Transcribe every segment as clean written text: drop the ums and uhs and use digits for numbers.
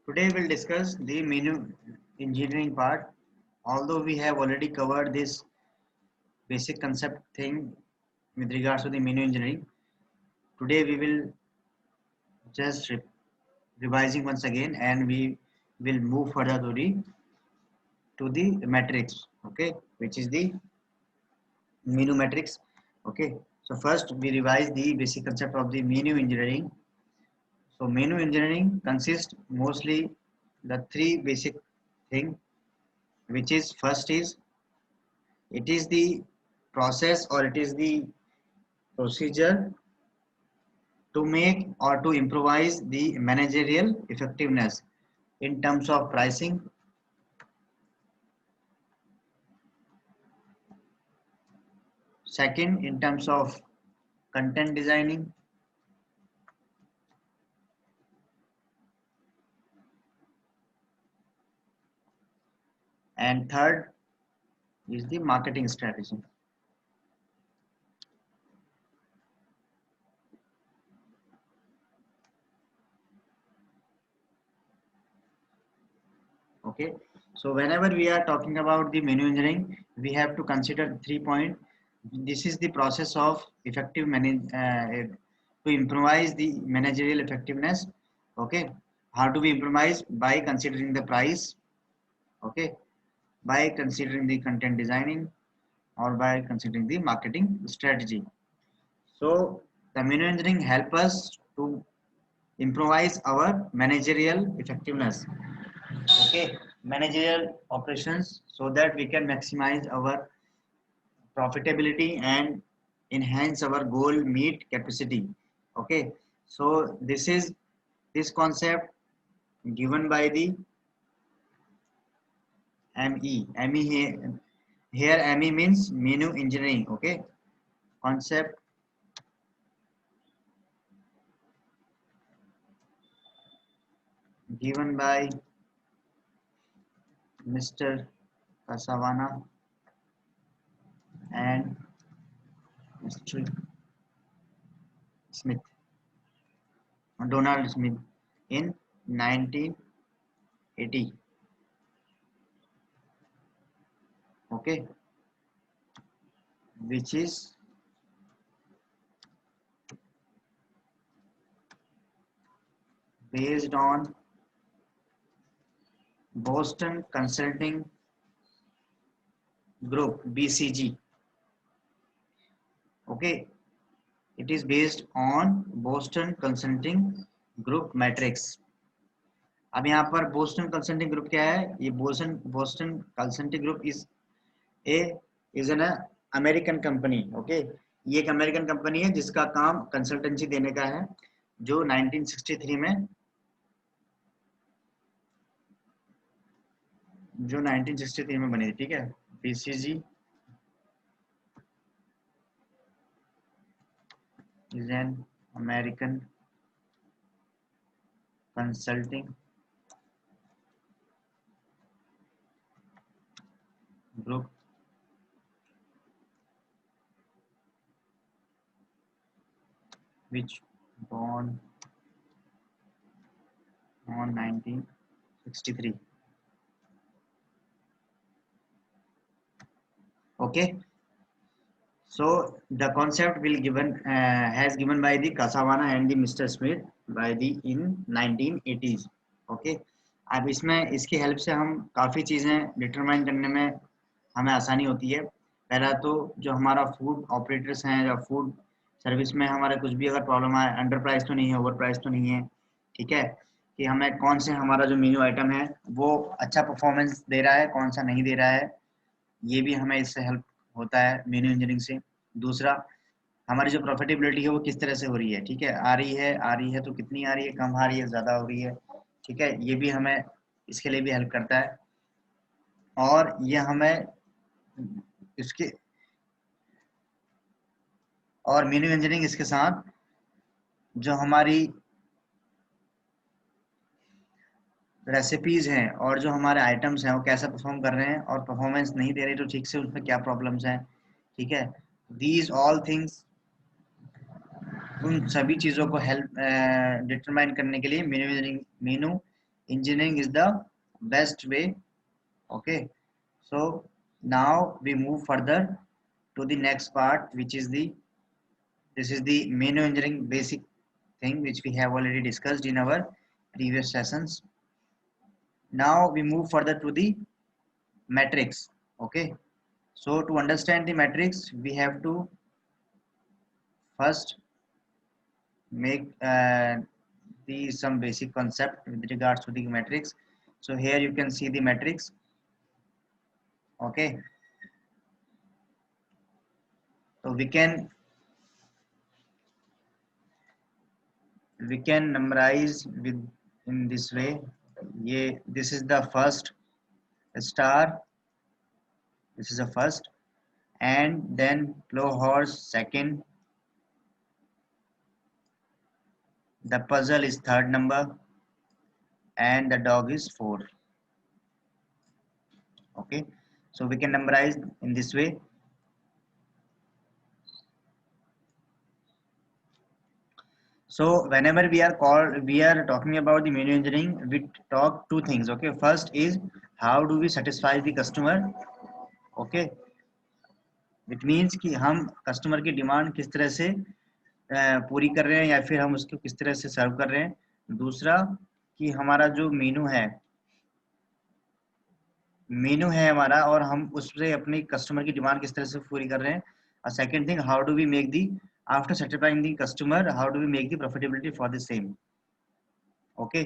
Today we'll discuss the menu engineering part. Although we have already covered this basic concept thing with regards to the menu engineering, today we will just revising once again, and we will move further to the matrix, okay, which is the menu matrix. Okay, so first we revise the basic concept of the menu engineering. So menu engineering consists mostly the three basic thing, which is first is it is the process or it is the procedure to make or to improvise the managerial effectiveness in terms of pricing. Second, in terms of content designing. And third is the marketing strategy. Okay, so whenever we are talking about the menu engineering, we have to consider 3 points. This is the process of effective to improvise the managerial effectiveness. Okay, how do we improvise? By considering the price. Okay, by considering the content designing, or by considering the marketing strategy. So the menu engineering help us to improvise our managerial effectiveness. Okay, managerial operations, so that we can maximize our profitability and enhance our goal meet capacity. Okay, so this concept given by the ME here ME means menu engineering. Okay, concept given by Mr. Casawana and Mr. Smith, Donald Smith, in 1980. Okay, which is based on Boston Consulting Group, BCG. Okay, it is based on Boston Consulting Group matrix. अब यहाँ पर Boston consulting group क्या है? ये Boston consulting group is an American company. Okay, ये एक American company है जिसका काम कंसल्टेंसी देने का है, जो 1963 में बनी थी. ठीक है, BCG is an American consulting group which born on 1963. Okay, so the concept will has given by the Casawana and the Mr. Smith by the in 1980s. Okay, अब इसमें इसकी हेल्प से हम काफ़ी चीज़ें डिटरमाइन करने में हमें आसानी होती है. पहला तो जो हमारा फूड ऑपरेटर्स हैं या फूड सर्विस में हमारा कुछ भी अगर प्रॉब्लम आए, अंडर प्राइस तो नहीं है, ओवर प्राइस तो नहीं है, ठीक है, कि हमें कौन से हमारा जो मेन्यू आइटम है वो अच्छा परफॉर्मेंस दे रहा है, कौन सा नहीं दे रहा है, ये भी हमें इससे हेल्प होता है मेन्यू इंजीनियरिंग से. दूसरा, हमारी जो प्रॉफिटेबिलिटी है वो किस तरह से हो रही है. ठीक है, आ रही है तो कितनी आ रही है, कम आ रही है, ज़्यादा हो रही है. ठीक है, ये भी हमें इसके लिए भी हेल्प करता है. और ये हमें इसके और मेन्यू इंजीनियरिंग इसके साथ जो हमारी रेसिपीज हैं और जो हमारे आइटम्स हैं वो कैसा परफॉर्म कर रहे हैं, और परफॉर्मेंस नहीं दे रही तो ठीक से उसमें क्या प्रॉब्लम्स हैं. ठीक है, दीज ऑल थिंग्स, उन सभी चीज़ों को हेल्प डिटरमाइन करने के लिए menu engineering is the best way. Okay, so now we move further to the next part, which is this is the menu engineering basic thing which we have already discussed in our previous sessions. Now we move further to the matrix. Okay, so to understand the matrix we have to first make the some basic concept with regards to the matrix. So here you can see the matrix. Okay, so we can numberize with in this way. This is the first star, this is the first, and then plow horse second, the puzzle is third number, and the dog is 4. Okay, so we can numberize in this way. So whenever we are talking about the menu engineering, we talk two things. Okay, first is how do we satisfy the customer. Okay, it means कि हम customer की demand किस तरह से पूरी कर रहे हैं या फिर हम उसको किस तरह से सर्व कर रहे हैं। दूसरा कि हमारा जो मेनू है हमारा, और हम उससे अपनी कस्टमर की डिमांड किस तरह से पूरी कर रहे हैं। Second thing, how do we make the after satisfying the customer, how do we make the profitability for the same. Okay,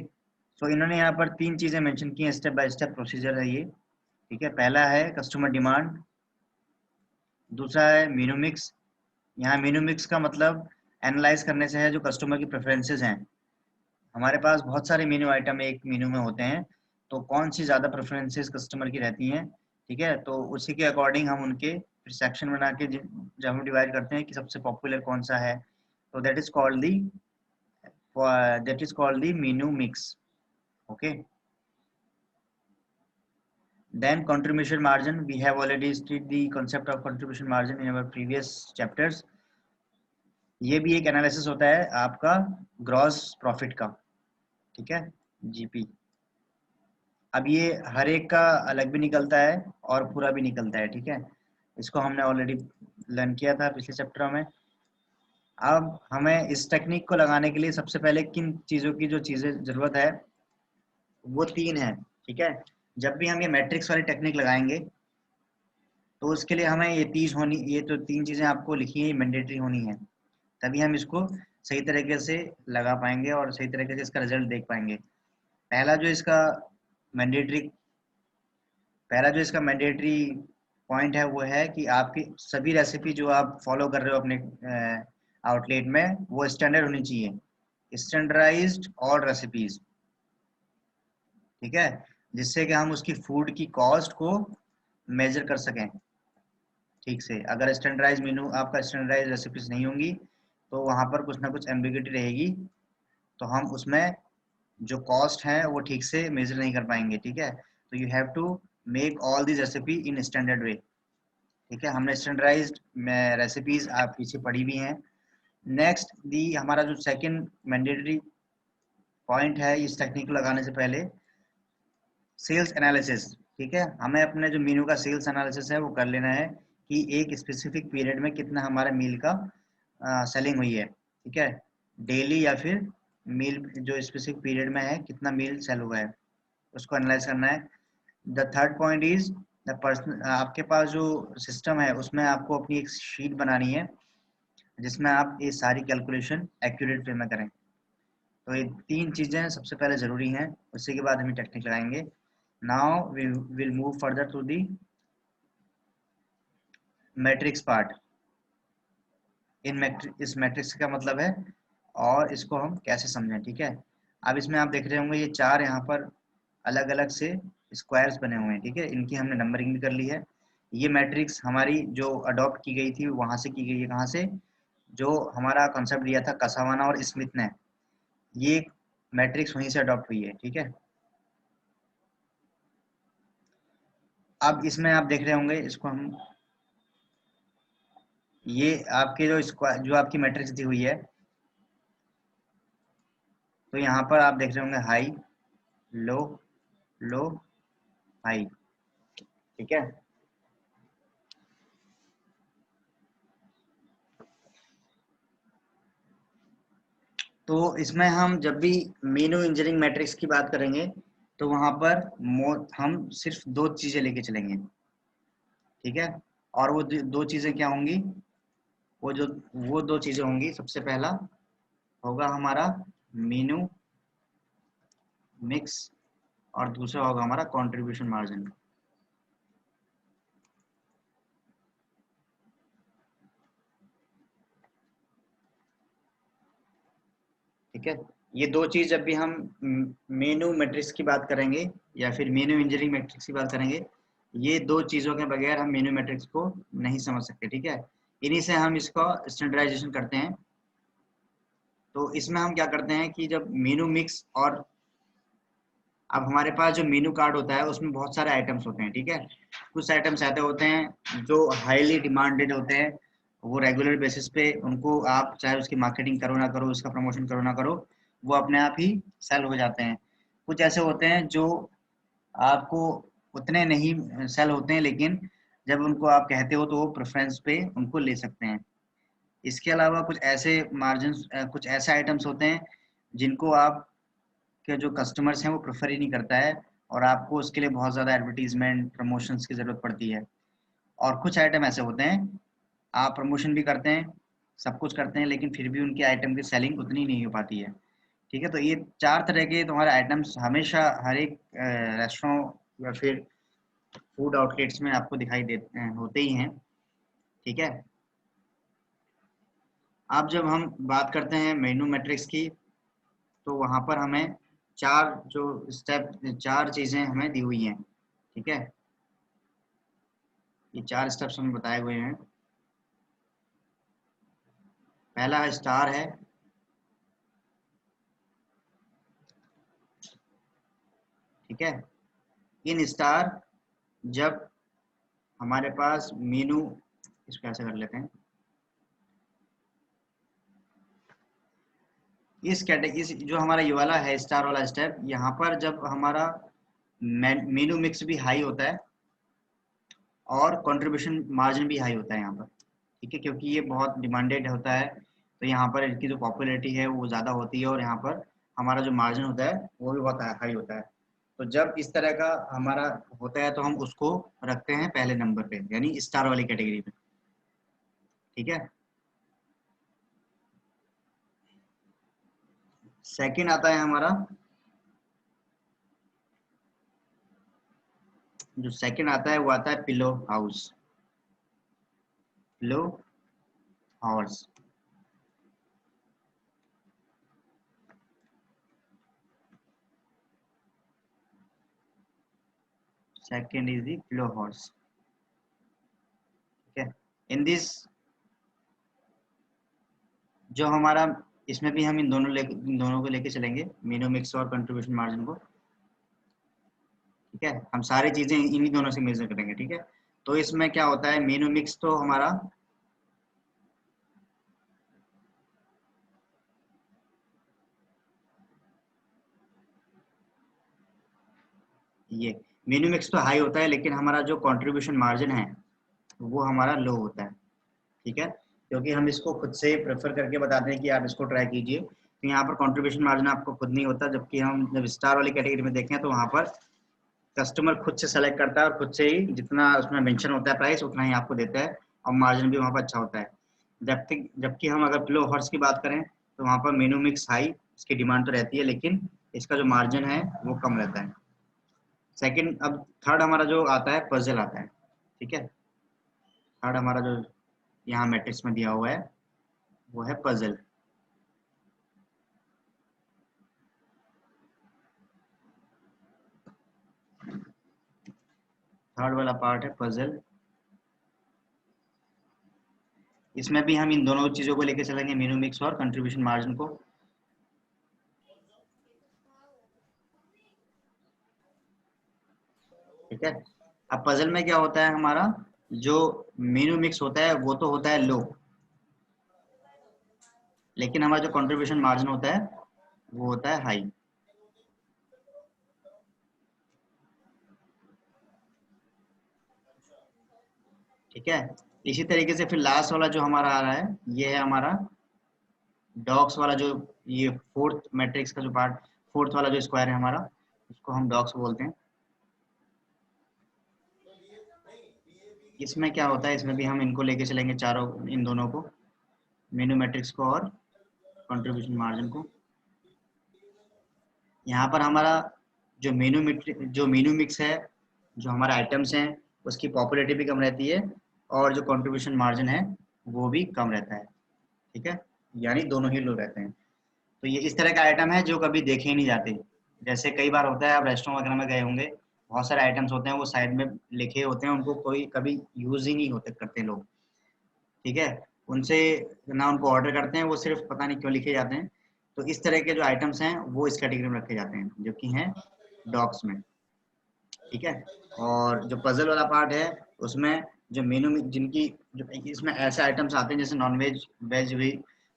so इन्होंने यहाँ पर 3 चीजें मेंशन की हैं, स्टेप बाय स्टेप प्रोसीजर है ये। ठीक है, पहला है कस्टमर डिमांड, दूसरा है मेनू मिक्स। यहाँ मेनू मिक्स का मतलब एनालाइज करने से है जो कस्टमर की प्रेफरेंसेस हैं। हमारे पास बहुत सारे मेनू आइटम एक मेनू में होते हैं, तो कौन सी ज़्यादा प्रेफरेंसेस कस्टमर की रहती हैं। ठीक है, तो उसी के अकॉर्डिंग हम उनके फिर सेक्शन बना के जब हम डिवाइड करते हैं कि सबसे पॉपुलर कौन सा है, तो that is called the menu mix. Okay, then contribution margin, we have already studied the concept of contribution margin in our previous chapters. ये भी एक एनालिसिस होता है आपका ग्रॉस प्रॉफिट का। ठीक है, जीपी। अब ये हर एक का अलग भी निकलता है और पूरा भी निकलता है। ठीक है, इसको हमने ऑलरेडी लर्न किया था पिछले चैप्टर में। अब हमें इस टेक्निक को लगाने के लिए सबसे पहले किन चीज़ों की जो चीज़ें ज़रूरत है वो 3 है। ठीक है, जब भी हम ये मैट्रिक्स वाली टेक्निक लगाएंगे तो उसके लिए हमें ये तो 3 चीज़ें आपको लिखी है, मैंडेटरी होनी है, तभी हम इसको सही तरीके से लगा पाएंगे और सही तरीके से इसका रिजल्ट देख पाएंगे। पहला जो इसका मैंडेटरी पॉइंट है वो है कि आपकी सभी रेसिपी जो आप फॉलो कर रहे हो अपने आउटलेट में वो स्टैंडर्ड होनी चाहिए, स्टैंडर्डाइज्ड ऑल रेसिपीज। ठीक है, जिससे कि हम उसकी फूड की कॉस्ट को मेजर कर सकें ठीक से। अगर स्टैंडर्डाइज मेनू आपका स्टैंडर्डाइज रेसिपीज नहीं होंगी तो वहाँ पर कुछ ना कुछ एम्बिग्युइटी रहेगी, तो हम उसमें जो कॉस्ट है वो ठीक से मेजर नहीं कर पाएंगे। ठीक है, तो you have to make all this recipe in standard way. ठीक है, हमने स्टैंडर्डाइज्ड रेसिपीज आप पीछे पढ़ी भी हैं। नेक्स्ट दी हमारा जो सेकंड मैंडेटरी पॉइंट है इस टेक्निक को लगाने से पहले, सेल्स एनालिसिस। ठीक है, हमें अपने जो मेनू का सेल्स एनालिसिस है वो कर लेना है कि एक स्पेसिफिक पीरियड में कितना हमारा मील का सेलिंग हुई है। ठीक है, डेली या फिर मील जो स्पेसिफिक पीरियड में है कितना मील सेल हुआ है उसको एनालाइज करना है। The third point is the person, आपके पास जो सिस्टम है उसमें आपको अपनी एक शीट बनानी है जिसमें आप ये सारी कैलकुलेशन एक्यूरेट वे में करें। तो ये 3 चीज़ें सबसे पहले ज़रूरी हैं, उसी के बाद हम टेक्निक लगाएंगे। Now we will move further to the matrix part. इस मैट्रिक्स का मतलब है और इसको हम कैसे समझें। ठीक है, अब इसमें आप देख रहे होंगे ये 4 यहाँ पर अलग अलग से स्क्वायर्स बने हुए हैं। ठीक है, इनकी हमने नंबरिंग भी कर ली है। ये मैट्रिक्स हमारी जो अडॉप्ट की गई थी वहां से की गई है, कहाँ से, जो हमारा कॉन्सेप्ट दिया था कसावाना और स्मिथ ने, ये मैट्रिक्स वहीं से अडॉप्ट हुई है। ठीक है, अब इसमें आप देख रहे होंगे, इसको हम ये आपके जो आपकी मैट्रिक्स दी हुई है, तो यहाँ पर आप देख रहे होंगे हाई, लो, लो, हाई। ठीक है, तो इसमें हम जब भी मेनू इंजीनियरिंग मैट्रिक्स की बात करेंगे तो वहां पर हम सिर्फ दो चीजें लेके चलेंगे। ठीक है, और वो दो चीजें क्या होंगी? वो दो चीजें होंगी, सबसे पहला होगा हमारा मेनू मिक्स और दूसरा होगा हमारा कंट्रीब्यूशन मार्जिन। ठीक है, ये दो चीज जब भी हम मेनू मैट्रिक्स की बात करेंगे या फिर मेनू इंजीनियरिंग मैट्रिक्स की बात करेंगे, ये दो चीजों के बगैर हम मेनू मैट्रिक्स को नहीं समझ सकते। ठीक है, इन्हीं से हम इसका स्टैंडर्डाइजेशन करते हैं। तो इसमें हम क्या करते हैं कि जब मेनू मिक्स और अब हमारे पास जो मेनू कार्ड होता है उसमें बहुत सारे आइटम्स होते हैं। ठीक है, कुछ आइटम्स ऐसे होते हैं जो हाईली डिमांडेड होते हैं, वो रेगुलर बेसिस पे उनको आप चाहे उसकी मार्केटिंग करो ना करो, उसका प्रमोशन करो ना करो, वो अपने आप ही सेल हो जाते हैं। कुछ ऐसे होते हैं जो आपको उतने नहीं सेल होते हैं, लेकिन जब उनको आप कहते हो तो वो प्रेफरेंस पे उनको ले सकते हैं। इसके अलावा कुछ ऐसे मार्जिन, कुछ ऐसे आइटम्स होते हैं जिनको आप के जो कस्टमर्स हैं वो प्रेफर ही नहीं करता है, और आपको उसके लिए बहुत ज़्यादा एडवर्टीजमेंट प्रमोशंस की ज़रूरत पड़ती है। और कुछ आइटम ऐसे होते हैं आप प्रमोशन भी करते हैं, सब कुछ करते हैं, लेकिन फिर भी उनके आइटम की सेलिंग उतनी नहीं हो पाती है। ठीक है, तो ये चार तरह के तुम्हारे आइटम्स हमेशा हर एक रेस्टोरेंट या फिर फूड आउटलेट्स में आपको दिखाई देते होते ही हैं। ठीक है, अब जब हम बात करते हैं मेनू मैट्रिक्स की, तो वहां पर हमें चार जो स्टेप, चार चीजें हमें दी हुई हैं। ठीक है, ये चार स्टेप्स हमें बताए हुए हैं। पहला स्टार है। ठीक है, इन स्टार जब हमारे पास मेनू, इसको ऐसे कर लेते हैं, इस कैटेगरी इस जो हमारा ये वाला है स्टार वाला स्टेप, यहाँ पर जब हमारा मेनू मिक्स भी हाई होता है और कंट्रीब्यूशन मार्जिन भी हाई होता है यहाँ पर। ठीक है, क्योंकि ये बहुत डिमांडेड होता है, तो यहाँ पर इनकी जो पॉपुलैरिटी है वो ज़्यादा होती है, और यहाँ पर हमारा जो मार्जिन होता है वो भी बहुत हाई होता है। तो जब इस तरह का हमारा होता है तो हम उसको रखते हैं पहले नंबर पे, यानी स्टार वाली कैटेगरी में। ठीक है, सेकंड आता है हमारा, जो सेकंड आता है वो आता है pillow house. Pillow house, second is the pillow house. ठीक है, इन दिस जो हमारा, इसमें भी हम इन दोनों को लेके चलेंगे, मेनू मिक्स और कंट्रीब्यूशन मार्जिन को। ठीक है, हम सारी चीजें इन्हीं दोनों से मेजर करेंगे। ठीक है, तो इसमें क्या होता है, मेनू मिक्स तो हमारा ये मेनू मिक्स तो हाई होता है, लेकिन हमारा जो कंट्रीब्यूशन मार्जिन है वो हमारा लो होता है। ठीक है, क्योंकि हम इसको खुद से प्रेफर करके बताते हैं कि आप इसको ट्राई कीजिए, तो यहाँ पर कंट्रीब्यूशन मार्जिन आपको खुद नहीं होता, जबकि हम जब स्टार वाली कैटेगरी में देखें तो वहाँ पर कस्टमर खुद से सेलेक्ट करता है और खुद से ही जितना उसमें मेंशन होता है प्राइस उतना ही आपको देता है, और मार्जिन भी वहाँ पर अच्छा होता है। जबकि जबकि हम अगर पिलो हॉर्स की बात करें तो वहाँ पर मेनू मिक्स हाई, इसकी डिमांड तो रहती है, लेकिन इसका जो मार्जिन है वो कम रहता है। सेकंड, अब थर्ड हमारा जो आता है पजल आता है। ठीक है, थर्ड हमारा जो यहाँ मैट्रिक्स में दिया हुआ है वो है पजल। थर्ड वाला पार्ट है पजल। इसमें भी हम इन दोनों चीजों को लेकर चलेंगे, मेनू मिक्स और कंट्रीब्यूशन मार्जिन को। ठीक है, अब पजल में क्या होता है, हमारा जो मेनू मिक्स होता है वो तो होता है लो, लेकिन हमारा जो कंट्रीब्यूशन मार्जिन होता है वो होता है हाई। ठीक है। इसी तरीके से फिर लास्ट वाला जो हमारा आ रहा है, ये है हमारा डॉक्स वाला, जो ये फोर्थ मैट्रिक्स का जो पार्ट, फोर्थ वाला जो स्क्वायर है हमारा, उसको हम डॉक्स बोलते हैं। इसमें क्या होता है, इसमें भी हम इनको लेके चलेंगे चारों, इन दोनों को, मेनू मैट्रिक्स को और कंट्रीब्यूशन मार्जिन को। यहाँ पर हमारा जो मेनू मिक्स है, जो हमारे आइटम्स हैं, उसकी पॉपुलैरिटी भी कम रहती है और जो कंट्रीब्यूशन मार्जिन है वो भी कम रहता है। ठीक है, यानी दोनों ही लो रहते हैं। तो ये इस तरह का आइटम है जो कभी देखे ही नहीं जाते। जैसे कई बार होता है, आप रेस्टोरेंट वगैरह में गए होंगे, बहुत सारे आइटम्स होते हैं वो साइड में लिखे होते हैं, उनको कोई कभी यूज ही नहीं होते करते लोग। ठीक है, उनसे ना उनको ऑर्डर करते हैं, वो सिर्फ पता नहीं क्यों लिखे जाते हैं। तो इस तरह के जो आइटम्स हैं वो इस कैटेगरी में रखे जाते हैं, जो कि हैं डॉग्स में। ठीक है, और जो पजल वाला पार्ट है उसमें जो मेनू में जिनकी जो इसमें ऐसे आइटम्स आते हैं, जैसे नॉनवेज, वेज भी,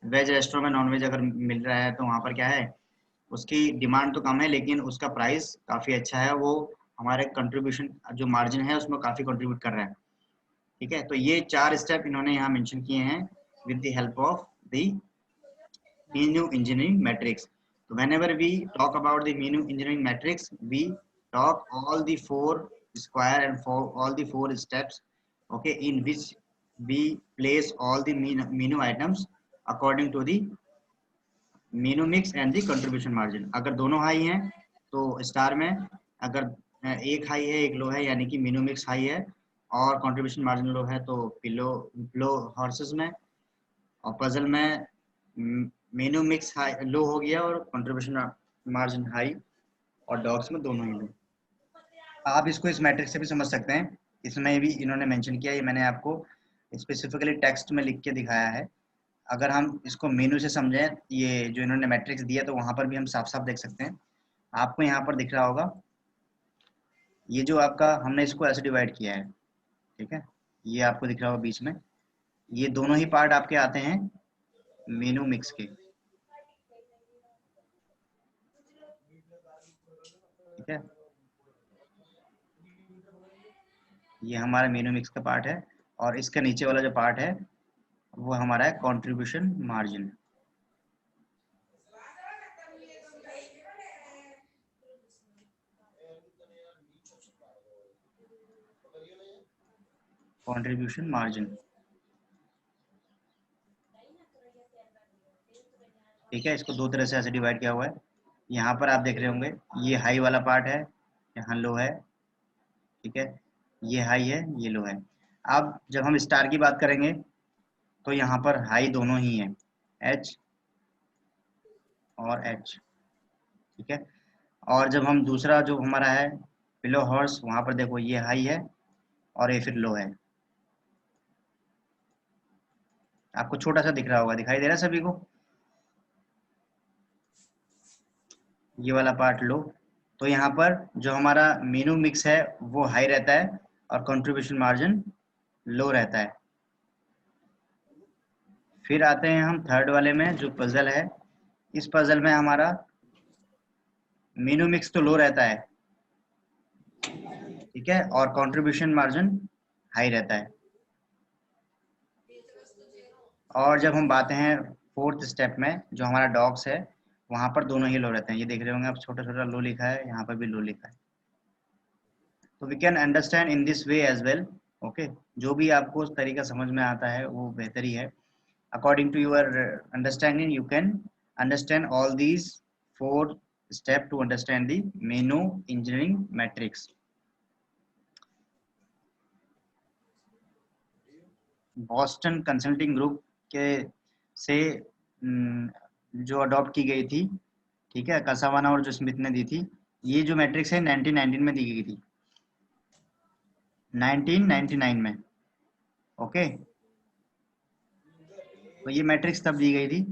वेज रेस्टोरेंट में नॉनवेज अगर मिल रहा है तो वहाँ पर क्या है, उसकी डिमांड तो कम है लेकिन उसका प्राइस काफ़ी अच्छा है, वो हमारे कंट्रीब्यूशन जो मार्जिन है उसमें काफ़ी कंट्रीब्यूट कर रहा है। ठीक है, तो ये 4 स्टेप इन्होंने यहाँ मेंशन किए हैं with the help of the menu engineering matrix. So whenever we talk about the menu engineering matrix, we talk all the 4 square and all the 4 steps, okay, in which we place all the menu items according to the menu mix and the contribution margin. अगर दोनों high हैं तो star में, अगर एक high है एक लो है, यानी कि मेनू मिक्स हाई है और कंट्रीब्यूशन मार्जिन लो है, तो लो हॉर्सेस में, और पजल में मेनू मिक्स हाई लो हो गया और कंट्रीब्यूशन मार्जिन हाई, और डॉग्स में दोनों ही लो। आप इसको इस मैट्रिक्स से भी समझ सकते हैं, इसमें भी इन्होंने मेंशन किया है, ये मैंने आपको स्पेसिफिकली टेक्स्ट में लिख के दिखाया है। अगर हम इसको मेनू से समझें, ये जो इन्होंने मैट्रिक्स दिया, तो वहाँ पर भी हम साफ साफ देख सकते हैं। आपको यहाँ पर दिख रहा होगा, ये जो आपका हमने इसको ऐसे डिवाइड किया है। ठीक है, ये आपको दिख रहा होगा बीच में, ये दोनों ही पार्ट आपके आते हैं मेनू मिक्स के। ठीक है, ये हमारा मेनू मिक्स का पार्ट है, और इसके नीचे वाला जो पार्ट है वो हमारा है कंट्रीब्यूशन मार्जिन। कंट्रीब्यूशन मार्जिन, ठीक है, इसको दो तरह से ऐसे डिवाइड किया हुआ है। यहाँ पर आप देख रहे होंगे, ये हाई वाला पार्ट है, यहाँ लो है। ठीक है, ये हाई है, ये लो है। अब जब हम स्टार की बात करेंगे तो यहाँ पर हाई दोनों ही है, एच और एच। ठीक है, और जब हम दूसरा जो हमारा है बिलो हॉर्स, वहां पर देखो ये हाई है और ये फिर लो है। आपको छोटा सा दिख रहा होगा, दिखाई दे रहा है सभी को, ये वाला पार्ट लो। तो यहाँ पर जो हमारा मेनू मिक्स है वो हाई रहता है और कंट्रीब्यूशन मार्जिन लो रहता है। फिर आते हैं हम थर्ड वाले में, जो पजल है। इस पजल में हमारा मेनू मिक्स तो लो रहता है, ठीक है, और कंट्रीब्यूशन मार्जिन हाई रहता है। और जब हम बातें हैं फोर्थ स्टेप में, जो हमारा डॉग्स है, वहां पर दोनों ही लो रहते हैं। ये देख रहे होंगे आप, छोटा छोटा लो लिखा है, यहाँ पर भी लो लिखा है। तो we can understand in this way as well. Okay, जो भी आपको उस तरीका समझ में आता है वो बेहतर ही है। According to your understanding, you can understand all these 4 step to understand the menu engineering matrix. Boston Consulting Group के से जो अडॉप्ट की गई थी, ठीक है, कसावाना और जो स्मिथ ने दी थी। ये जो मैट्रिक्स है 1919 में दी गई थी, 1999 में। ओके, तो ये मैट्रिक्स तब दी गई थी।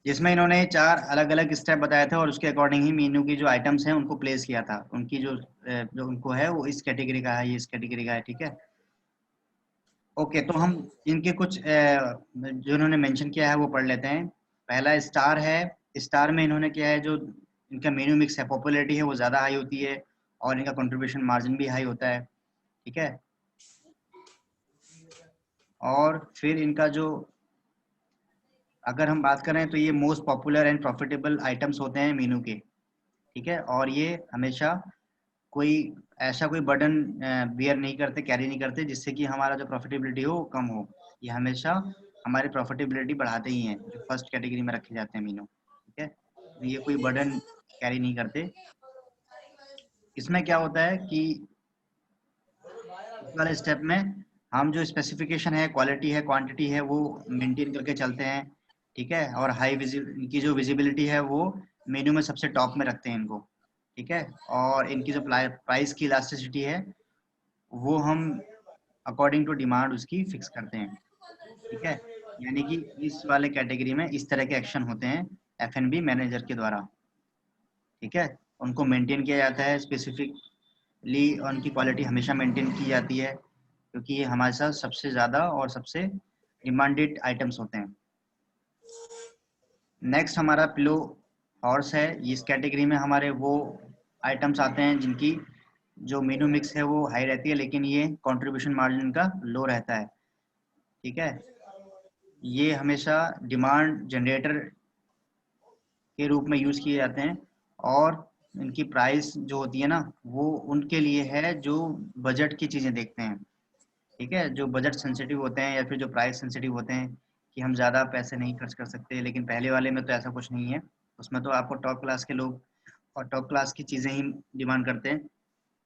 जिसमें इन्होंने 4 अलग अलग स्टेप बताए थे और उसके अकॉर्डिंग ही मीनू की जो आइटम्स हैं उनको प्लेस किया था। उनकी जो उनको है वो इस कैटेगरी का है, ये इस कैटेगरी का है। ठीक है, ओके, तो हम इनके कुछ जो इन्होंने मेंशन किया है वो पढ़ लेते हैं। पहला स्टार है। स्टार में इन्होंने किया है, जो इनका मेन्यू मिक्स है, पॉपुलैरिटी है वो ज़्यादा हाई होती है और इनका कंट्रीब्यूशन मार्जिन भी हाई होता है। ठीक है। और फिर इनका जो, अगर हम बात करें तो ये most popular and profitable items होते हैं मेनू के। ठीक है। और ये हमेशा कोई ऐसा कोई बर्डन बियर नहीं करते, कैरी नहीं करते जिससे कि हमारा जो प्रॉफिटेबिलिटी हो वो कम हो। ये हमेशा हमारी प्रॉफिटेबिलिटी बढ़ाते ही हैं, जो फर्स्ट कैटेगरी में रखे जाते हैं मीनू। ठीक है। तो ये कोई बर्डन कैरी नहीं करते। इसमें क्या होता है कि इस वाले स्टेप में हम जो स्पेसिफिकेशन है, क्वालिटी है, क्वांटिटी है, वो मेंटेन करके चलते हैं। ठीक है। और हाई इनकी जो विजिबिलिटी है वो मेन्यू में सबसे टॉप में रखते हैं इनको। ठीक है। और इनकी जो प्राइस की इलास्टिसिटी है वो हम अकॉर्डिंग टू डिमांड उसकी फिक्स करते हैं। ठीक है। यानी कि इस वाले कैटेगरी में इस तरह के एक्शन होते हैं F&B मैनेजर के द्वारा। ठीक है। उनको मेंटेन किया जाता है स्पेसिफिकली, उनकी क्वालिटी हमेशा मेंटेन की जाती है क्योंकि ये हमारे साथ सबसे ज़्यादा और सबसे डिमांडेड आइटम्स होते हैं। नेक्स्ट हमारा पिलो हॉर्स है। इस कैटेगरी में हमारे वो आइटम्स आते हैं जिनकी जो मेनू मिक्स है वो हाई रहती है, लेकिन ये कंट्रीब्यूशन मार्जिन का लो रहता है। ठीक है। ये हमेशा डिमांड जनरेटर के रूप में यूज किए जाते हैं और इनकी प्राइस जो होती है ना वो उनके लिए है जो बजट की चीजें देखते हैं। ठीक है। जो बजट सेंसिटिव होते हैं या फिर जो प्राइस सेंसिटिव होते हैं कि हम ज़्यादा पैसे नहीं खर्च कर सकते, लेकिन पहले वाले में तो ऐसा कुछ नहीं है। उसमें तो आपको टॉप क्लास के लोग और टॉप क्लास की चीज़ें ही डिमांड करते हैं।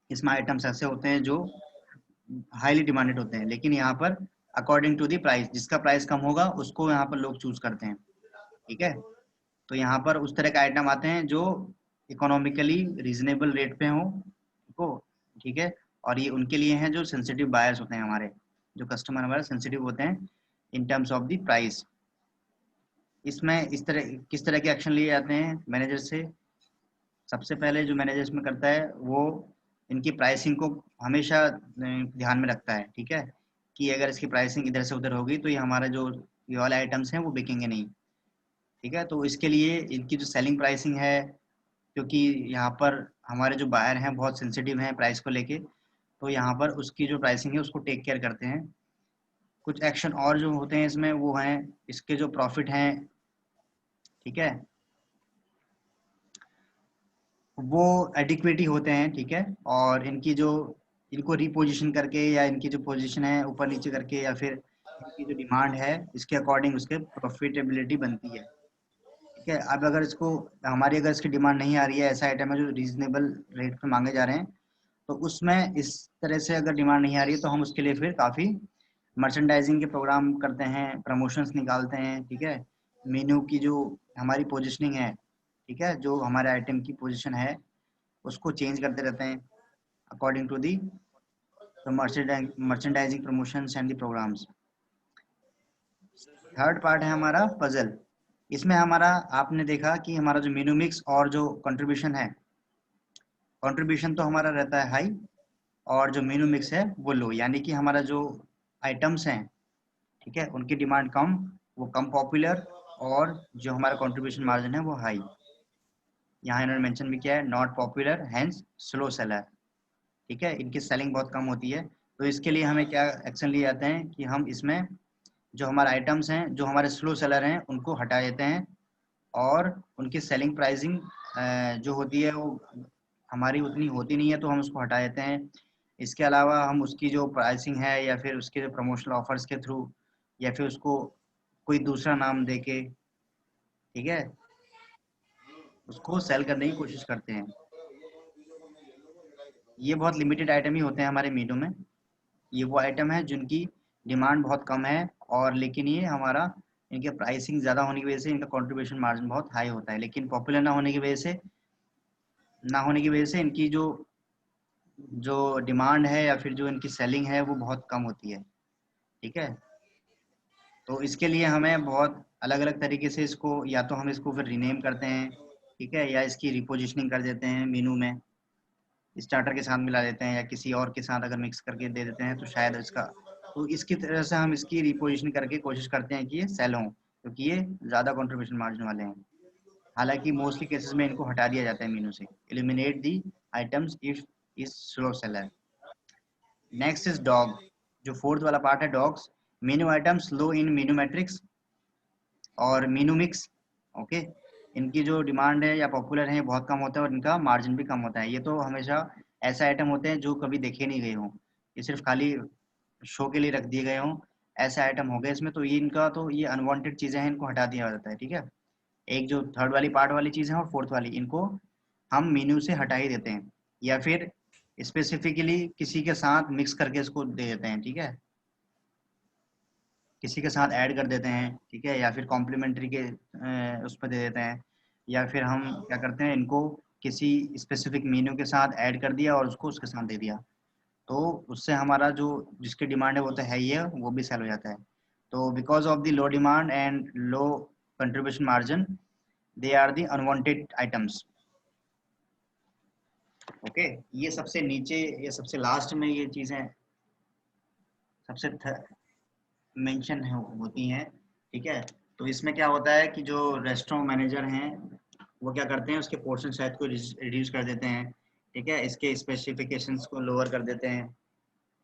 इसमें आइटम्स ऐसे होते हैं जो हाईली डिमांडेड होते हैं, लेकिन यहाँ पर अकॉर्डिंग टू दी प्राइस, जिसका प्राइस कम होगा उसको यहाँ पर लोग चूज करते हैं। ठीक है। तो यहाँ पर उस तरह के आइटम आते हैं जो इकोनॉमिकली रीजनेबल रेट पे हो। ठीक है। और ये उनके लिए हैं जो सेंसिटिव बायर्स होते हैं, हमारे जो कस्टमर हमारे सेंसिटिव होते हैं in terms of the price. इसमें इस तरह किस तरह के एक्शन लिए जाते हैं मैनेजर से? सबसे पहले जो मैनेजर इसमें करता है वो इनकी प्राइसिंग को हमेशा ध्यान में रखता है। ठीक है। कि अगर इसकी प्राइसिंग इधर से उधर होगी तो ये हमारा जो ये वाले आइटम्स हैं वो बिकेंगे नहीं। ठीक है। तो इसके लिए इनकी जो सेलिंग प्राइसिंग है, क्योंकि यहाँ पर हमारे जो बायर हैं बहुत सेंसिटिव हैं प्राइस को लेके, तो यहाँ पर उसकी जो प्राइसिंग है उसको टेक केयर करते हैं। कुछ एक्शन और जो होते हैं इसमें वो हैं इसके जो प्रॉफिट हैं। ठीक है। वो एडिक्वेटी होते हैं। ठीक है। और इनकी जो इनको रिपोजिशन करके या इनकी जो पोजीशन है ऊपर नीचे करके या फिर इनकी जो डिमांड है इसके अकॉर्डिंग उसके प्रॉफिटेबिलिटी बनती है। ठीक है। अब अगर इसको हमारी अगर इसकी डिमांड नहीं आ रही है, ऐसा आइटम है जो रीजनेबल रेट पे मांगे जा रहे हैं, तो उसमें इस तरह से अगर डिमांड नहीं आ रही है तो हम उसके लिए फिर काफ़ी मर्चेंडाइजिंग के प्रोग्राम करते हैं, प्रमोशंस निकालते हैं। ठीक है। मेन्यू की जो हमारी पोजीशनिंग है, ठीक है, जो हमारे आइटम की पोजीशन है उसको चेंज करते रहते हैं according to the merchandising promotions and the programmes. Third part है हमारा पजल। इसमें हमारा आपने देखा कि हमारा जो मेनू मिक्स और जो कंट्रीब्यूशन है, कंट्रीब्यूशन तो हमारा रहता है हाई और जो मेनू मिक्स है वो लो, यानी कि हमारा जो आइटम्स हैं, ठीक है, उनकी डिमांड कम, वो कम पॉपुलर, और जो हमारा कंट्रीब्यूशन मार्जिन है वो हाई। यहाँ इन्होंने मेंशन भी किया है not popular hence slow seller. ठीक है। इनकी सेलिंग बहुत कम होती है। तो इसके लिए हमें क्या एक्शन लिए जाते हैं कि हम इसमें जो हमारे आइटम्स हैं जो हमारे स्लो सेलर हैं उनको हटा देते हैं और उनकी सेलिंग प्राइसिंग जो होती है वो हमारी उतनी होती नहीं है तो हम उसको हटा देते हैं। इसके अलावा हम उसकी जो प्राइसिंग है या फिर उसके जो प्रमोशनल ऑफर्स के थ्रू या फिर उसको कोई दूसरा नाम देके, ठीक है, उसको सेल करने की कोशिश करते हैं। ये बहुत लिमिटेड आइटम ही होते हैं हमारे मीनू में। ये वो आइटम है जिनकी डिमांड बहुत कम है और लेकिन ये हमारा इनके प्राइसिंग ज़्यादा होने की वजह से इनका कंट्रीब्यूशन मार्जिन बहुत हाई होता है, लेकिन पॉपुलर ना होने की वजह से इनकी जो जो डिमांड है या फिर जो इनकी सेलिंग है वो बहुत कम होती है। ठीक है। तो इसके लिए हमें बहुत अलग अलग तरीके से इसको, या तो हम इसको फिर रीनेम करते हैं, ठीक है, या इसकी रिपोजिशनिंग कर देते हैं मेनू में, स्टार्टर के साथ मिला देते हैं या किसी और के साथ अगर मिक्स करके दे देते हैं तो शायद इसका तो इसकी तरह से हम इसकी रिपोजिशन करके कोशिश करते हैं कि ये सेल हों, क्योंकि ये ज़्यादा कंट्रीब्यूशन मार्जिन वाले हैं। हालांकि मोस्टली केसेस में इनको हटा दिया जाता है मेनू से। Eliminate the items if is slow seller. Next is dog, जो फोर्थ वाला पार्ट है डॉग्स। मेनू आइटम्स लो इन मेनू मैट्रिक्स और मेनू मिक्स। ओके, इनकी जो डिमांड है या पॉपुलर है बहुत कम होता है और इनका मार्जिन भी कम होता है। ये तो हमेशा ऐसे आइटम होते हैं जो कभी देखे नहीं गए हों, ये सिर्फ खाली शो के लिए रख दिए गए हों, ऐसे आइटम हो गए इसमें। तो ये इनका तो ये अनवांटेड चीज़ें हैं, इनको हटा दिया जाता है। ठीक है, एक जो थर्ड वाली पार्ट वाली चीज़ है और फोर्थ वाली, इनको हम मेन्यू से हटा ही देते हैं या फिर स्पेसिफिकली किसी के साथ मिक्स करके इसको दे देते हैं। ठीक है, किसी के साथ ऐड कर देते हैं। ठीक है, या फिर कॉम्प्लीमेंट्री के उस पर दे देते हैं, या फिर हम क्या करते हैं, इनको किसी स्पेसिफिक मेन्यू के साथ ऐड कर दिया और उसको उसके साथ दे दिया, तो उससे हमारा जो जिसकी डिमांड है वो तो है ही है, वो भी सेल हो जाता है। तो because of the low demand and low contribution margin, they are the unwanted items. Okay, ये सबसे नीचे, ये सबसे लास्ट में ये चीज़ें सबसे मेंशन होती हैं। ठीक है, तो इसमें क्या होता है कि जो रेस्टोरेंट मैनेजर हैं वो क्या करते हैं, उसके पोर्शन साइज को रिड्यूस कर देते हैं। ठीक है, इसके स्पेसिफिकेशंस को लोअर कर देते हैं,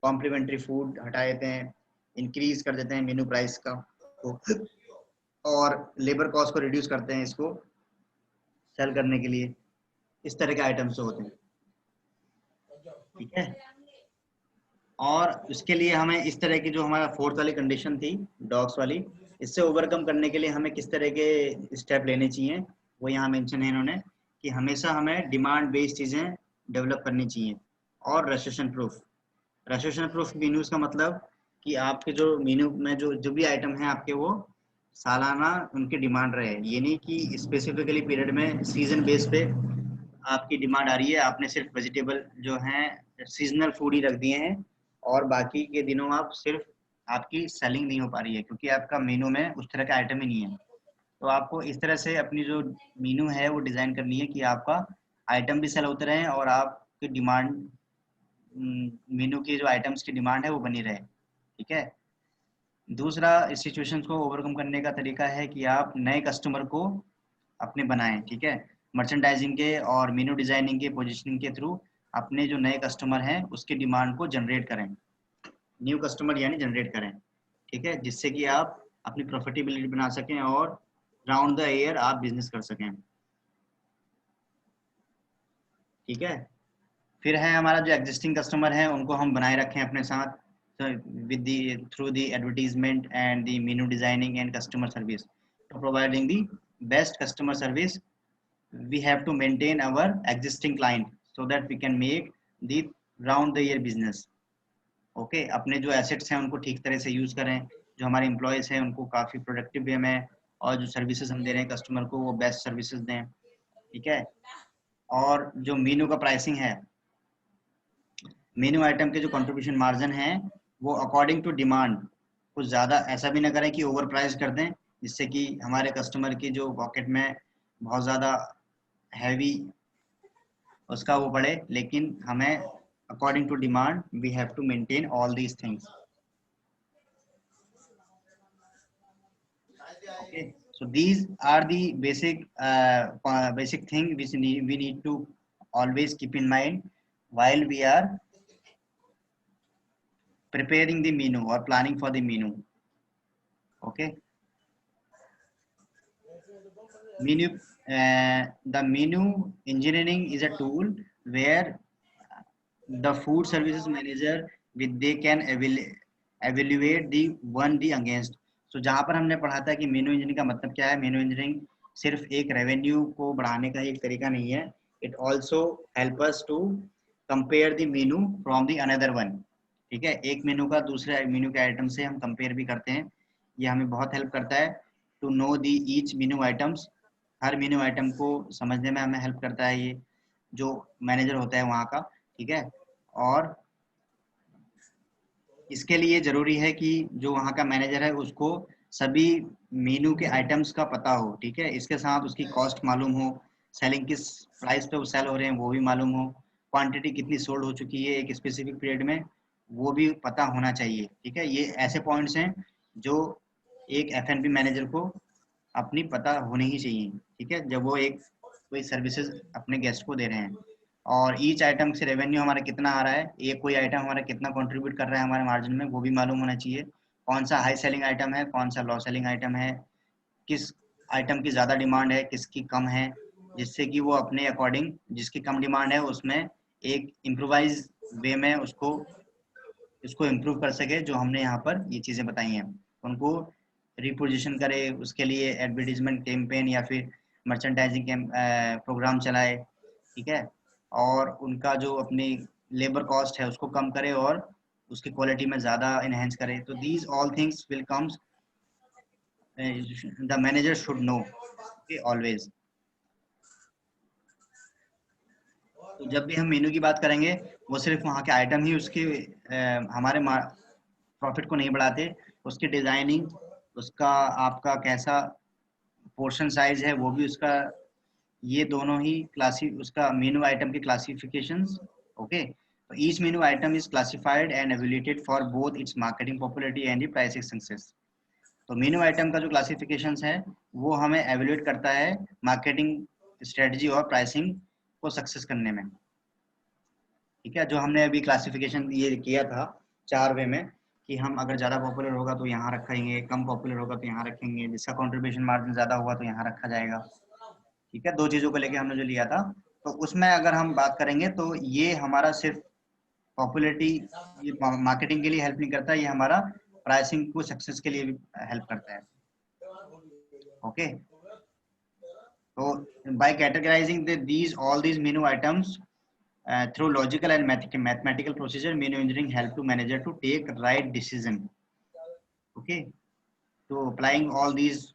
कॉम्प्लीमेंट्री फूड हटा देते हैं, इंक्रीज कर देते हैं मेनू प्राइस का और लेबर कॉस्ट को रिड्यूस करते हैं इसको सेल करने के लिए। इस तरह के आइटम्स होते हैं। ठीक है, और इसके लिए हमें इस तरह की जो हमारा फोर्थ वाली कंडीशन थी डॉग्स वाली, इससे ओवरकम करने के लिए हमें किस तरह के स्टेप लेने चाहिए, वो यहाँ मेंशन है इन्होंने, कि हमेशा हमें डिमांड बेस्ड चीज़ें डेवलप करनी चाहिए और रेस्ट्रिक्शन प्रूफ। रेस्ट्रिक्शन प्रूफ मीनूज का मतलब कि आपके जो मीनू में जो जो भी आइटम है आपके, वो सालाना उनकी डिमांड रहे। ये नहीं कि स्पेसिफिकली पीरियड में सीजन बेस पे आपकी डिमांड आ रही है, आपने सिर्फ वेजिटेबल जो हैं सीजनल फूड ही रख दिए हैं और बाकी के दिनों आप सिर्फ आपकी सेलिंग नहीं हो पा रही है क्योंकि आपका मेनू में उस तरह का आइटम ही नहीं है। तो आपको इस तरह से अपनी जो मेनू है वो डिज़ाइन करनी है कि आपका आइटम भी सेल होते रहें और आपकी डिमांड, मेनू की जो आइटम्स की डिमांड है वो बनी रहे। ठीक है, दूसरा इस सिचुएशन को ओवरकम करने का तरीका है कि आप नए कस्टमर को अपने बनाएं। ठीक है, मर्चेंडाइजिंग के और मेनू डिजाइनिंग के पोजीशनिंग के थ्रू अपने जो नए कस्टमर हैं उसके डिमांड को जनरेट करें, न्यू कस्टमर यानी जनरेट करें। ठीक है, जिससे कि आप अपनी प्रॉफिटेबिलिटी बना सकें और राउंड द ईयर आप बिजनेस कर सकें। ठीक है, फिर है हमारा जो एग्जिस्टिंग कस्टमर है उनको हम बनाए रखें अपने साथ with the through the advertisement and the menu designing and customer service. To providing the best customer service, we have to maintain our existing client so that we can make the round the year business. Okay, अपने जो assets हैं उनको ठीक तरह से use करें, जो हमारे एम्प्लॉयज हैं उनको काफ़ी प्रोडक्टिव वे में और जो सर्विसेज हम दे रहे हैं कस्टमर को वो बेस्ट सर्विसेज दें। ठीक है, और जो मीनू का प्राइसिंग है, मेन्यू आइटम के जो कंट्रीब्यूशन मार्जिन है वो अकॉर्डिंग टू डिमांड, कुछ ज़्यादा ऐसा भी ना करें कि ओवर प्राइस कर दें जिससे कि हमारे कस्टमर की जो पॉकेट में बहुत ज़्यादा हैवी उसका वो पड़े, लेकिन हमें according to demand we have to maintain all these things. Okay, so these are the basic thing which we need to always keep in mind while we are preparing the menu or planning for the menu. Okay, menu, the menu engineering is a tool where the food services manager with they can evaluate the one the against. So जहाँ पर हमने पढ़ा था कि मेनू engineering का मतलब क्या है, मेनू इंजीनियरिंग सिर्फ एक रेवेन्यू को बढ़ाने का एक तरीका नहीं है, it also help us to compare the menu from the another one. ठीक है, एक मेनू का दूसरे मेनू के आइटम से हम कंपेयर भी करते हैं, ये हमें बहुत हेल्प करता है to know the each menu items. हर मेनू आइटम को समझने में हमें हेल्प करता है ये जो मैनेजर होता है वहाँ का। ठीक है, और इसके लिए ज़रूरी है कि जो वहाँ का मैनेजर है उसको सभी मेनू के आइटम्स का पता हो। ठीक है, इसके साथ उसकी कॉस्ट मालूम हो, सेलिंग किस प्राइस पे वो सेल हो रहे हैं वो भी मालूम हो, क्वांटिटी कितनी सोल्ड हो चुकी है एक स्पेसिफिक पीरियड में वो भी पता होना चाहिए। ठीक है, ये ऐसे पॉइंट्स हैं जो एक F&B मैनेजर को अपनी पता होनी ही चाहिए। ठीक है, जब वो एक कोई सर्विसेज अपने गेस्ट को दे रहे हैं, और ईच आइटम से रेवेन्यू हमारा कितना आ रहा है, एक कोई आइटम हमारा कितना कंट्रीब्यूट कर रहा है हमारे मार्जिन में, वो भी मालूम होना चाहिए। कौन सा हाई सेलिंग आइटम है, कौन सा लो सेलिंग आइटम है, किस आइटम की ज़्यादा डिमांड है, किसकी कम है, जिससे कि वो अपने अकॉर्डिंग जिसकी कम डिमांड है उसमें एक इम्प्रोवाइज वे में उसको इम्प्रूव कर सके। जो हमने यहाँ पर ये चीज़ें बताई हैं उनको रिपोजिशन करे, उसके लिए एडवर्टीजमेंट कैंपेन या फिर मर्चेंडाइजिंग प्रोग्राम चलाए। ठीक है, और उनका जो अपनी लेबर कॉस्ट है उसको कम करे और उसकी क्वालिटी में ज़्यादा इनहेंस करे। तो these all things will comes the manager should know always. तो जब भी हम मेनू की बात करेंगे, वो सिर्फ वहाँ के आइटम ही उसके हमारे प्रॉफिट को नहीं बढ़ाते, उसकी डिजाइनिंग, उसका आपका कैसा पोर्शन साइज है वो भी उसका, ये दोनों ही क्लासी उसका मेनू आइटम के क्लासिफिकेशंस। ओके, तो each menu item is classified and evaluated for both its marketing popularity and the pricing success. तो मेनू आइटम का जो क्लासिफिकेशंस है वो हमें एवेल्यूएट करता है मार्केटिंग स्ट्रेटजी और प्राइसिंग को सक्सेस करने में। ठीक है, जो हमने अभी क्लासिफिकेशन ये किया था 4 वे में, कि हम अगर ज़्यादा पॉपुलर होगा तो यहाँ रखेंगे, कम पॉपुलर होगा तो यहाँ रखेंगे, जिसका कंट्रीब्यूशन मार्जिन ज़्यादा हुआ तो यहाँ रखा जाएगा। ठीक है, 2 चीज़ों को लेके हमने जो लिया था, तो उसमें अगर हम बात करेंगे तो ये हमारा सिर्फ पॉपुलैरिटी, ये मार्केटिंग के लिए हेल्प नहीं करता, ये हमारा प्राइसिंग को सक्सेस के लिए भी हेल्प करता है। ओके, तो by categorising these all these menu items through logical and mathematical procedure, menu engineering help to manager to take right decision. Okay, so applying all these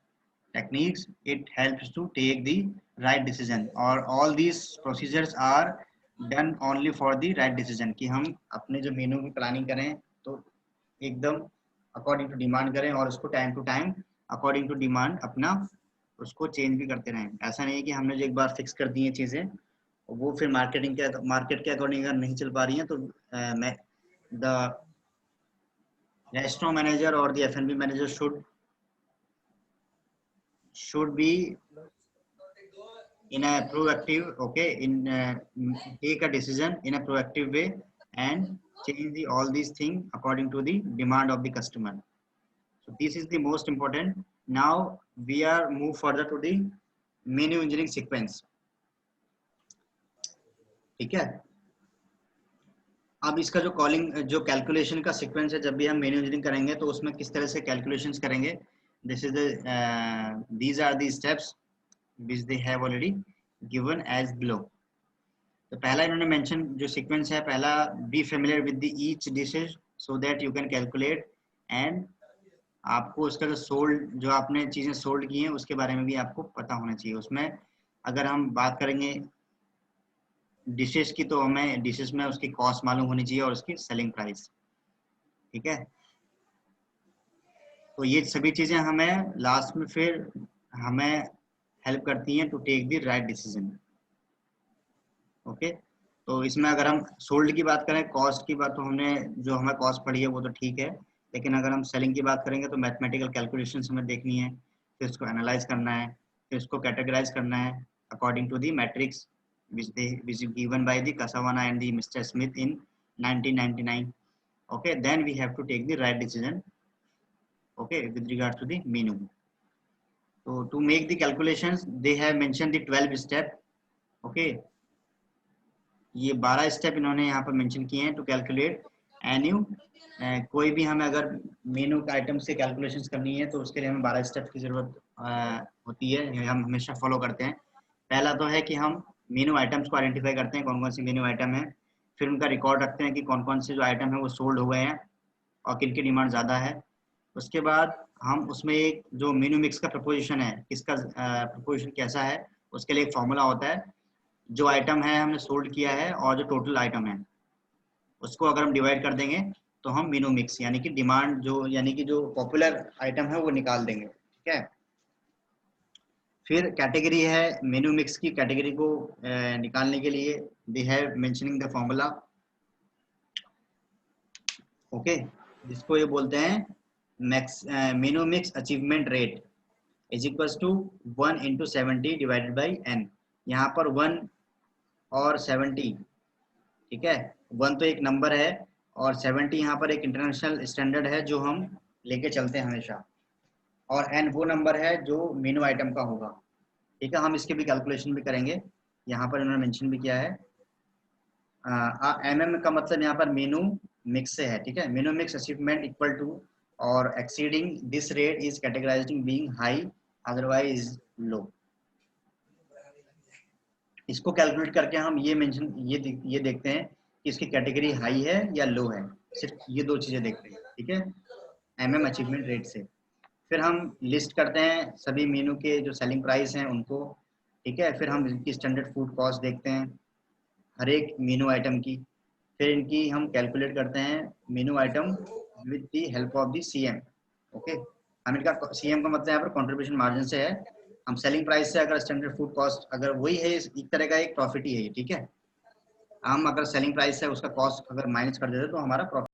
techniques, it helps to take the right decision, or all these procedures are done only for the right decision, कि हम अपने जो मेनू की planning करें तो एकदम according to demand करें, और उसको time to time according to demand अपना उसको चेंज भी करते रहें। ऐसा नहीं है कि हमने जो एक बार फिक्स कर दी है चीज़ें, वो फिर मार्केट के अकॉर्डिंग अगर नहीं चल पा रही हैं, तो द रेस्टोरेंट मैनेजर और the F&B manager should be in a proactive, okay, in take a decision in a proactive way and change all these things according to the demand of the customer. So this is the most important. Now we are move further to the menu engineering sequence. ठीक है, अब इसका जो calculation का sequence है, जब भी हम मेन्यू इंजीनियरिंग करेंगे तो उसमें किस तरह से कैलकुलेशंस करेंगे, these are the steps which they have already given as below. तो पहला इन्होंने मेंशन जो सीक्वेंस है, पहला be familiar with the each dishes so that you can calculate, and आपको उसका जो सोल्ड, जो आपने चीज़ें सोल्ड की हैं उसके बारे में भी आपको पता होना चाहिए। उसमें अगर हम बात करेंगे डिशेस की, तो हमें डिशेस में उसकी कॉस्ट मालूम होनी चाहिए और उसकी सेलिंग प्राइस। ठीक है, तो ये सभी चीज़ें हमें लास्ट में फिर हमें हेल्प करती हैं to take the right decision. Okay, तो इसमें अगर हम सोल्ड की बात करें, कॉस्ट की बात, तो हमने जो हमें कॉस्ट पड़ी है वो तो ठीक है, लेकिन अगर हम सेलिंग की बात करेंगे तो मैथमेटिकल कैलकुलेशंस हमें देखनी है, फिर उसको एनालाइज करना है, फिर उसको कैटेगराइज करना है according to the matrix which is given by the Casawana and the Mr. Smith in 1999. Okay, then we have to take the right decision, okay, with regards to the menu. So to make the calculations they have mentioned the 12 step. Okay, ये 12 step इन्होंने यहाँ पर mention किए हैं to calculate any. कोई भी हमें अगर मेनू का आइटम से कैलकुलेशंस करनी है तो उसके लिए हमें 12 स्टेप की ज़रूरत होती है, ये हम हमेशा फॉलो करते हैं। पहला तो है कि हम मेनू आइटम्स को आइडेंटिफाई करते हैं, कौन कौन सी मेनू आइटम है, फिर उनका रिकॉर्ड रखते हैं कि कौन कौन से जो आइटम है वो सोल्ड हो गए हैं और किन की डिमांड ज़्यादा है। उसके बाद हम उसमें एक जो मेनू मिक्स का प्रपोजिशन है, किसका प्रपोजिशन कैसा है, उसके लिए एक फॉर्मूला होता है। जो आइटम है हमने सोल्ड किया है और जो टोटल आइटम है उसको अगर हम डिवाइड कर देंगे तो हम मेनू मिक्स यानी कि डिमांड जो यानी कि जो पॉपुलर आइटम है वो निकाल देंगे। ठीक है, फिर कैटेगरी है, मेनू मिक्स की कैटेगरी को निकालने के लिए they have mentioning the formula okay, जिसको ये बोलते हैं max menu mix achievement rate is equal to 1 into 70 divided by n। यहाँ पर 1 और 70, ठीक है, 1 तो एक नंबर है और 70 यहाँ पर एक इंटरनेशनल स्टैंडर्ड है जो हम लेके चलते हैं हमेशा, और n वो नंबर है जो मेनू आइटम का होगा। ठीक है, हम इसके भी कैलकुलेशन भी करेंगे, यहाँ पर इन्होंने मेंशन भी किया है। का मतलब यहाँ पर मेनू मिक्स से है। ठीक है, menu mix achievement equal to और exceeding this rate is categorising being high otherwise low. इसको कैलकुलेट करके हम ये देखते हैं कि इसकी कैटेगरी हाई है या लो है, सिर्फ ये दो चीजें देखते हैं। ठीक है, अचीवमेंट रेट से फिर हम लिस्ट करते हैं सभी मेनू के जो सेलिंग प्राइस हैं उनको। ठीक है, फिर हम इनकी स्टैंडर्ड फूड कॉस्ट देखते हैं हर एक मेनू आइटम की, फिर इनकी हम कैलकुलेट करते हैं menu item with the help of the CM. Okay, हम इनका सीएम का मतलब यहाँ पर कंट्रीब्यूशन मार्जिन से है। हम सेलिंग प्राइस से अगर स्टैंडर्ड फूड कॉस्ट अगर वही है, एक तरह का एक प्रॉफिट ही है ये। ठीक है, हम अगर सेलिंग प्राइस है उसका कॉस्ट अगर माइनस कर देते तो हमारा प्रॉफिट